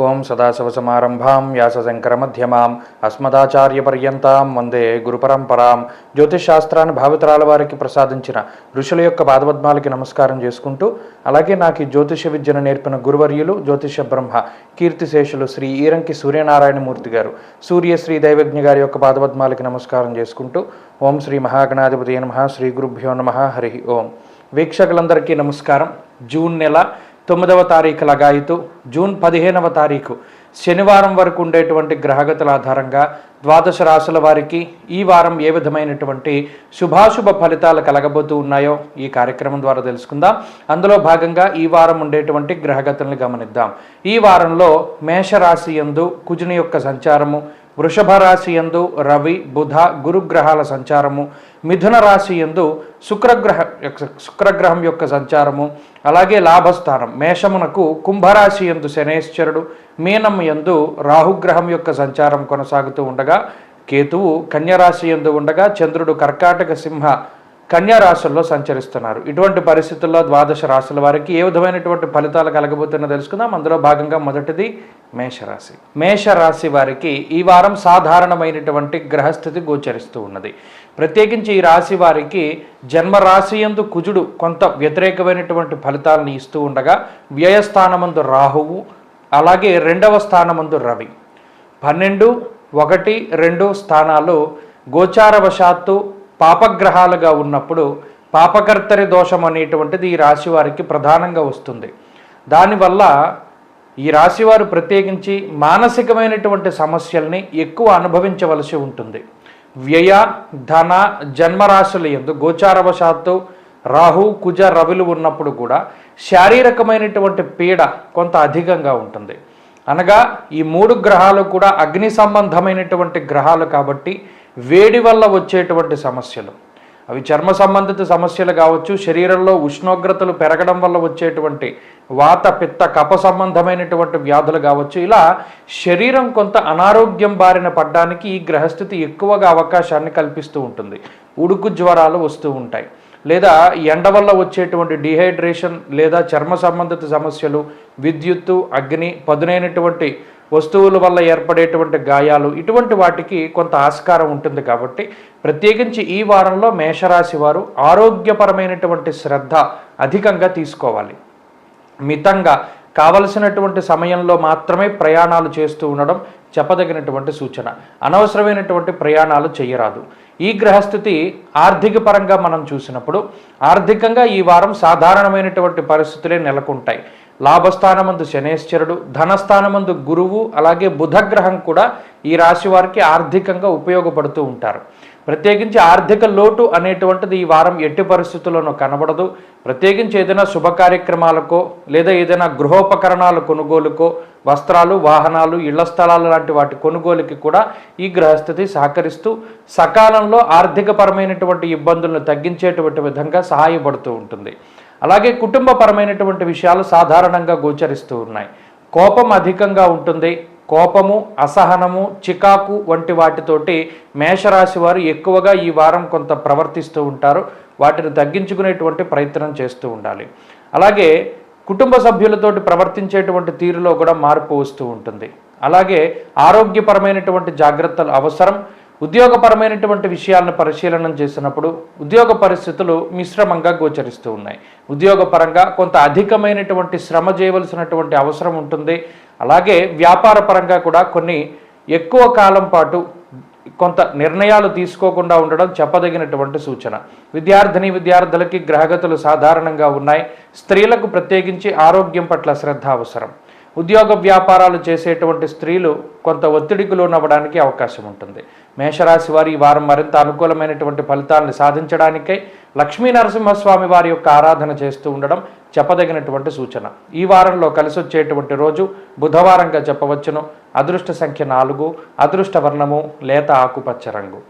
ఓం సదాశివసమారంభాం వ్యాసశంకరమధ్యమాం అస్మదాచార్యపర్యంతాం వందే గురుపరంపరాం. జ్యోతిషాస్త్రాన్ని భావితరాల వారికి ప్రసాదించిన ఋషుల యొక్క పాదపద్మాలకి నమస్కారం చేసుకుంటూ, అలాగే నాకు ఈ జ్యోతిష విద్యను నేర్పిన గురువర్యులు జ్యోతిష బ్రహ్మ కీర్తిశేషులు శ్రీ ఈరంకి సూర్యనారాయణమూర్తి గారు, సూర్యశ్రీ దైవజ్ఞ గారి యొక్క పాదపద్మాలకి నమస్కారం చేసుకుంటూ, ఓం శ్రీ మహాగణాధిపతి నమః, శ్రీ గురుభ్యో నమః, హరి ఓం. వీక్షకులందరికీ నమస్కారం. జూన్ నెల 9వ తారీఖు లగాయితూ జూన్ 15వ తారీఖు శనివారం వరకు ఉండేటువంటి గ్రహగతుల ఆధారంగా ద్వాదశ రాశుల వారికి ఈ వారం ఏ విధమైనటువంటి శుభాశుభ ఫలితాలు కలగబోతూ ఉన్నాయో ఈ కార్యక్రమం ద్వారా తెలుసుకుందాం. అందులో భాగంగా ఈ వారం ఉండేటువంటి గ్రహగతుల్ని గమనిద్దాం. ఈ వారంలో మేషరాశి యందు కుజుని యొక్క సంచారము, వృషభ రాశి యందు రవి బుధ గురుగ్రహాల సంచారము, మిథున రాశి యందు శుక్రగ్రహం యొక్క సంచారము, అలాగే లాభస్థానం మేషమునకు కుంభరాశి యందు శనేశ్వరుడు, మీనం యందు రాహుగ్రహం యొక్క సంచారం కొనసాగుతూ ఉండగా, కేతువు కన్యరాశి యందు ఉండగా, చంద్రుడు కర్కాటక సింహ కన్యారాశుల్లో సంచరిస్తున్నారు. ఇటువంటి పరిస్థితుల్లో ద్వాదశ రాశుల వారికి ఏ విధమైనటువంటి ఫలితాలు కలగబోతున్నా తెలుసుకుందాం. అందులో భాగంగా మొదటిది మేషరాశి. మేషరాశి వారికి ఈ వారం సాధారణమైనటువంటి గ్రహస్థితి గోచరిస్తూ ఉన్నది. ప్రత్యేకించి ఈ రాశి వారికి జన్మరాశి యందు కుజుడు కొంత వ్యతిరేకమైనటువంటి ఫలితాలను ఇస్తూ ఉండగా, వ్యయస్థానమందు రాహువు, అలాగే 2వ స్థానమందు రవి, 12, 1, 2 స్థానాలు గోచారవశాత్తు పాపగ్రహాలుగా ఉన్నప్పుడు పాపకర్తరి దోషం అనేటువంటిది ఈ రాశి వారికి ప్రధానంగా వస్తుంది. దానివల్ల ఈ రాశివారు ప్రత్యేకించి మానసికమైనటువంటి సమస్యల్ని ఎక్కువ అనుభవించవలసి ఉంటుంది. వ్యయ ధన జన్మరాశుల యందు గోచారవశాత్తు రాహు కుజ రవిలు ఉన్నప్పుడు కూడా శారీరకమైనటువంటి పీడ కొంత అధికంగా ఉంటుంది. అనగా ఈ 3 గ్రహాలు కూడా అగ్ని సంబంధమైనటువంటి గ్రహాలు కాబట్టి వేడి వల్ల వచ్చేటువంటి సమస్యలు, అవి చర్మ సంబంధిత సమస్యలు కావచ్చు, శరీరంలో ఉష్ణోగ్రతలు పెరగడం వల్ల వచ్చేటువంటి వాత పిత్త కఫ సంబంధమైనటువంటి వ్యాధులు కావచ్చు, ఇలా శరీరం కొంత అనారోగ్యం బారిన పడడానికి ఈ గ్రహస్థితి ఎక్కువగా అవకాశాన్ని కల్పిస్తూ ఉంటుంది. ఉడుకు జ్వరాలు వస్తూ ఉంటాయి, లేదా ఎండ వల్ల వచ్చేటువంటి డిహైడ్రేషన్, లేదా చర్మ సంబంధిత సమస్యలు, విద్యుత్తు అగ్ని పదునైనటువంటి వస్తువుల వల్ల ఏర్పడేటువంటి గాయాలు, ఇటువంటి వాటికి కొంత ఆస్కారం ఉంటుంది. కాబట్టి ప్రత్యేకించి ఈ వారంలో మేషరాశి వారు ఆరోగ్యపరమైనటువంటి శ్రద్ధ అధికంగా తీసుకోవాలి. మితంగా కావలసినటువంటి సమయంలో మాత్రమే ప్రయాణాలు చేస్తూ ఉండడం చెప్పదగినటువంటి సూచన. అనవసరమైనటువంటి ప్రయాణాలు చేయరాదు. ఈ గ్రహస్థితి ఆర్థిక పరంగా మనం చూసినప్పుడు ఆర్థికంగా ఈ వారం సాధారణమైనటువంటి పరిస్థితులే నెలకొంటాయి. లాభస్థానమందు శనేశ్వరుడు, ధనస్థానమందు గురువు, అలాగే బుధగ్రహం కూడా ఈ రాశి వారికి ఆర్థికంగా ఉపయోగపడుతూ ఉంటారు. ప్రత్యేకించి ఆర్థిక లోటు అనేటువంటిది ఈ వారం ఎట్టి పరిస్థితుల్లోనూ కనబడదు. ప్రత్యేకించి ఏదైనా శుభ కార్యక్రమాలకో, లేదా ఏదైనా గృహోపకరణాల కొనుగోలుకో, వస్త్రాలు వాహనాలు ఇళ్ల స్థలాలు లాంటి వాటి కొనుగోలుకి కూడా ఈ గ్రహస్థితి సహకరిస్తూ సకాలంలో ఆర్థికపరమైనటువంటి ఇబ్బందులను తగ్గించేటువంటి విధంగా సహాయపడుతూ ఉంటుంది. అలాగే కుటుంబపరమైనటువంటి విషయాలు సాధారణంగా గోచరిస్తూ ఉన్నాయి. కోపం అధికంగా ఉంటుంది. కోపము, అసహనము, చికాకు వంటి వాటితోటి మేషరాశి వారు ఎక్కువగా ఈ వారం కొంత ప్రవర్తిస్తూ ఉంటారు. వాటిని తగ్గించుకునేటువంటి ప్రయత్నం చేస్తూ ఉండాలి. అలాగే కుటుంబ సభ్యులతోటి ప్రవర్తించేటువంటి తీరులో కూడా మార్పు వస్తూ ఉంటుంది. అలాగే ఆరోగ్యపరమైనటువంటి జాగ్రత్తలు అవసరం. ఉద్యోగపరమైనటువంటి విషయాలను పరిశీలన చేసినప్పుడు ఉద్యోగ పరిస్థితులు మిశ్రమంగా గోచరిస్తూ ఉన్నాయి. ఉద్యోగపరంగా కొంత అధికమైనటువంటి శ్రమ చేయవలసినటువంటి అవసరం ఉంటుంది. అలాగే వ్యాపార పరంగా కూడా కొన్ని ఎక్కువ కాలం పాటు కొంత నిర్ణయాలు తీసుకోకుండా ఉండడం చెప్పదగినటువంటి సూచన. విద్యార్థులకి గ్రహగతులు సాధారణంగా ఉన్నాయి. స్త్రీలకు ప్రత్యేకించి ఆరోగ్యం పట్ల శ్రద్ధ అవసరం. ఉద్యోగ వ్యాపారాలు చేసేటువంటి స్త్రీలు కొంత ఒత్తిడికి లోనవ్వడానికి అవకాశం ఉంటుంది. మేషరాశి వారి ఈ వారం మరింత అనుకూలమైనటువంటి ఫలితాలను సాధించడానికై లక్ష్మీ నరసింహస్వామి వారి యొక్క ఆరాధన చేస్తూ ఉండడం చెప్పదగినటువంటి సూచన. ఈ వారంలో కలిసి వచ్చేటువంటి రోజు బుధవారంగా చెప్పవచ్చును. అదృష్ట సంఖ్య 4, అదృష్ట వర్ణము లేత ఆకుపచ్చ రంగు.